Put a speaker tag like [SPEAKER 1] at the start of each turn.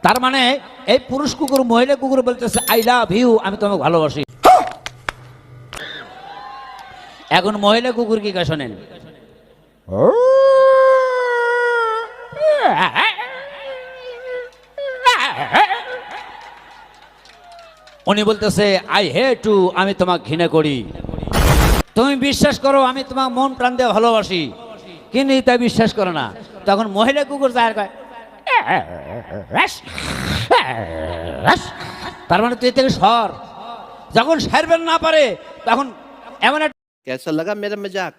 [SPEAKER 1] তার মানে এই পুরুষ কুকুর মহিলা কুকুর বলতেছে আই লাভ ইউ, আমি তোমাকে ভালোবাসি। এখন মহিলা কুকুর কি কা শোনেন, উনি বলতেছে আই হেট ইউ, আমি তোমাকে ঘৃণা করি। তুমি বিশ্বাস করো আমি তোমাকে মন প্রাণ দিয়ে ভালোবাসি, কিন্তু তাই বিশ্বাস করো না। তখন মহিলা কুকুর যায় কয়, তার মানে তুই থেকে সর। যখন সারবেন না পারে তখন এমন
[SPEAKER 2] कैसा लगा मेरा मजाक?